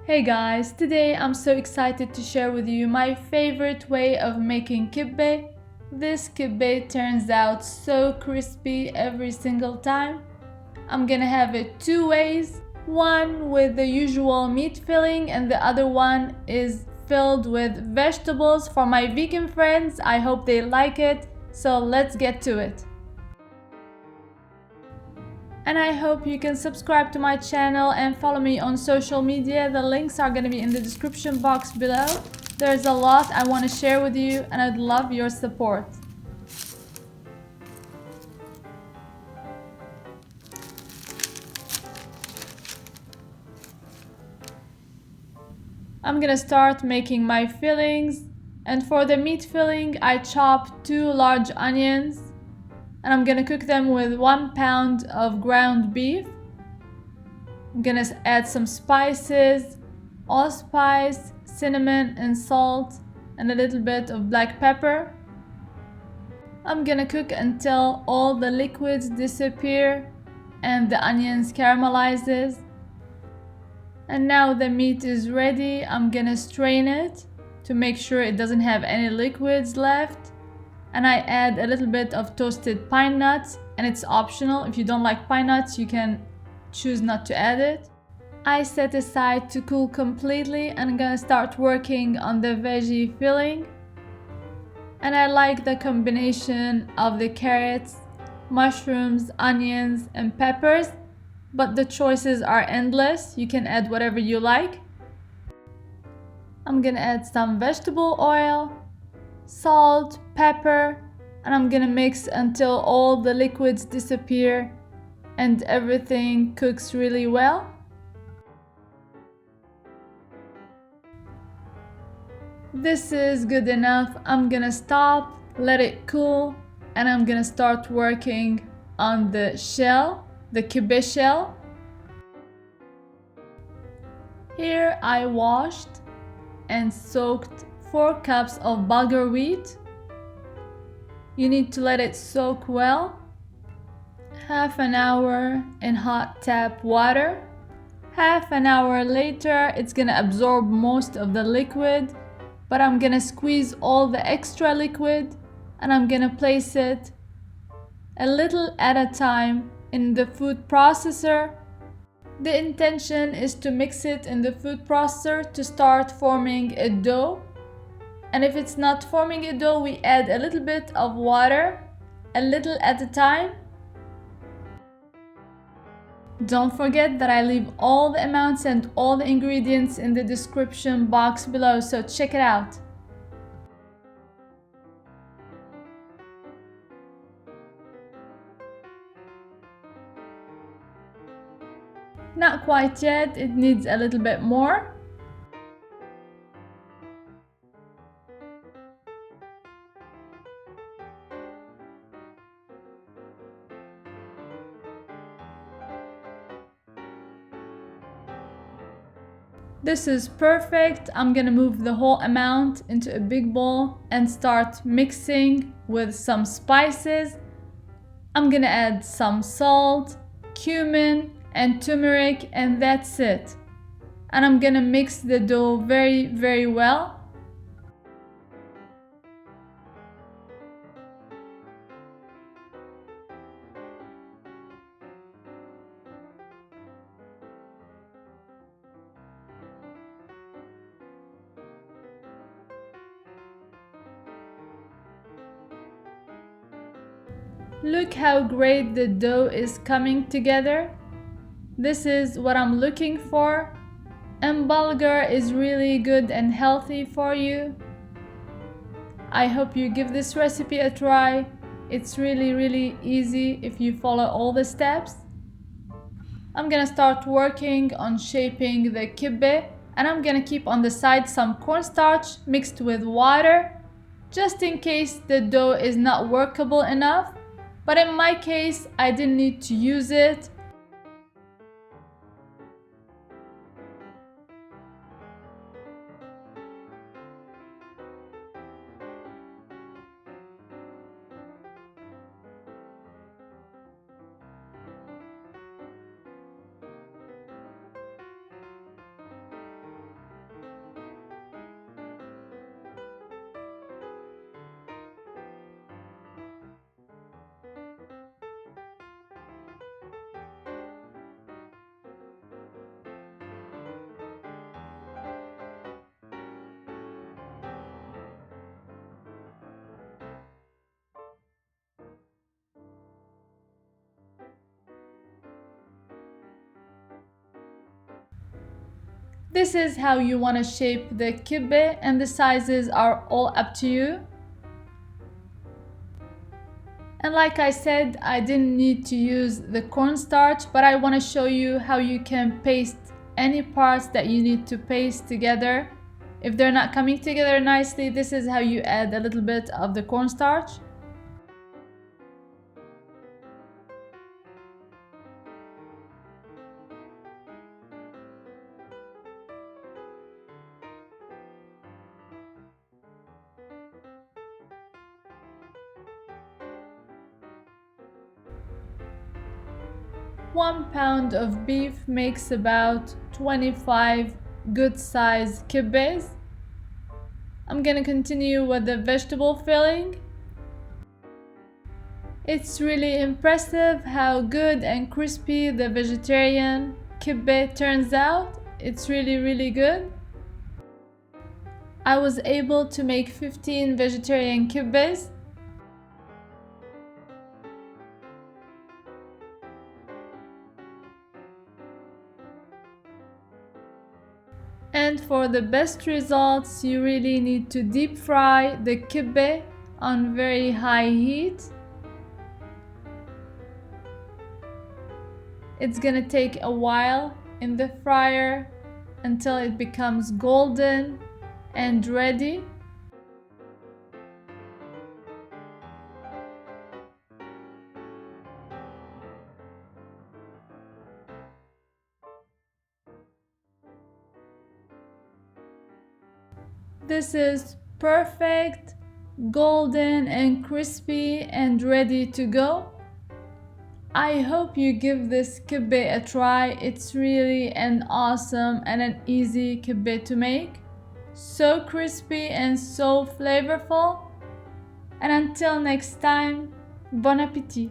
Hey guys, today I'm so excited to share with you my favorite way of making kibbeh. This kibbeh turns out so crispy every single time. I'm gonna have it two ways, one with the usual meat filling and the other one is filled with vegetables. For my vegan friends, I hope they like it, so let's get to it. And I hope you can subscribe to my channel and follow me on social media. The links are going to be in the description box below. There's a lot I want to share with you and I'd love your support. I'm going to start making my fillings, and for the meat filling I chopped 2 large onions and I'm gonna cook them with 1 pound of ground beef. I'm gonna add some spices, allspice, cinnamon and salt, and a little bit of black pepper. I'm gonna cook until all the liquids disappear and the onions caramelizes. And now the meat is ready. I'm gonna strain it to make sure it doesn't have any liquids left. And I add a little bit of toasted pine nuts, and it's optional. If you don't like pine nuts, you can choose not to add it. I set aside to cool completely and I'm gonna start working on the veggie filling. And I like the combination of the carrots, mushrooms, onions, and peppers, but the choices are endless. You can add whatever you like. I'm gonna add some vegetable oil, salt, pepper, and I'm gonna mix until all the liquids disappear and everything cooks really well. This is good enough. I'm gonna stop, let it cool, and I'm gonna start working on the shell, the kibbeh shell. Here I washed and soaked 4 cups of bulgur wheat. You need to let it soak well. Half an hour in hot tap water. Half an hour later, it's gonna absorb most of the liquid, but I'm gonna squeeze all the extra liquid and I'm gonna place it a little at a time in the food processor. The intention is to mix it in the food processor to start forming a dough. And if it's not forming a dough, we add a little bit of water, a little at a time. Don't forget that I leave all the amounts and all the ingredients in the description box below, so check it out. Not quite yet, it needs a little bit more. This is perfect. I'm gonna move the whole amount into a big bowl and start mixing with some spices. I'm gonna add some salt, cumin, and turmeric, and that's it. And I'm gonna mix the dough very well. Look how great the dough is coming together. This is what I'm looking for. And bulgur is really good and healthy for you. I hope you give this recipe a try. It's really easy if you follow all the steps. I'm gonna start working on shaping the kibbeh, and I'm gonna keep on the side some cornstarch mixed with water, just in case the dough is not workable enough. But in my case, I didn't need to use it. This is how you want to shape the kibbeh, and the sizes are all up to you. And like I said, I didn't need to use the cornstarch, but I want to show you how you can paste any parts that you need to paste together. If they're not coming together nicely, this is how you add a little bit of the cornstarch. One pound of beef makes about 25 good size kibbehs. I'm gonna continue with the vegetable filling. It's really impressive how good and crispy the vegetarian kibbeh turns out. It's really good. I was able to make 15 vegetarian kibbehs. And for the best results, you really need to deep fry the kibbeh on very high heat. It's gonna take a while in the fryer until it becomes golden and ready. This is perfect, golden and crispy and ready to go. I hope you give this kibbeh a try. It's really an awesome and an easy kibbeh to make. So crispy and so flavorful. And until next time, bon appetit!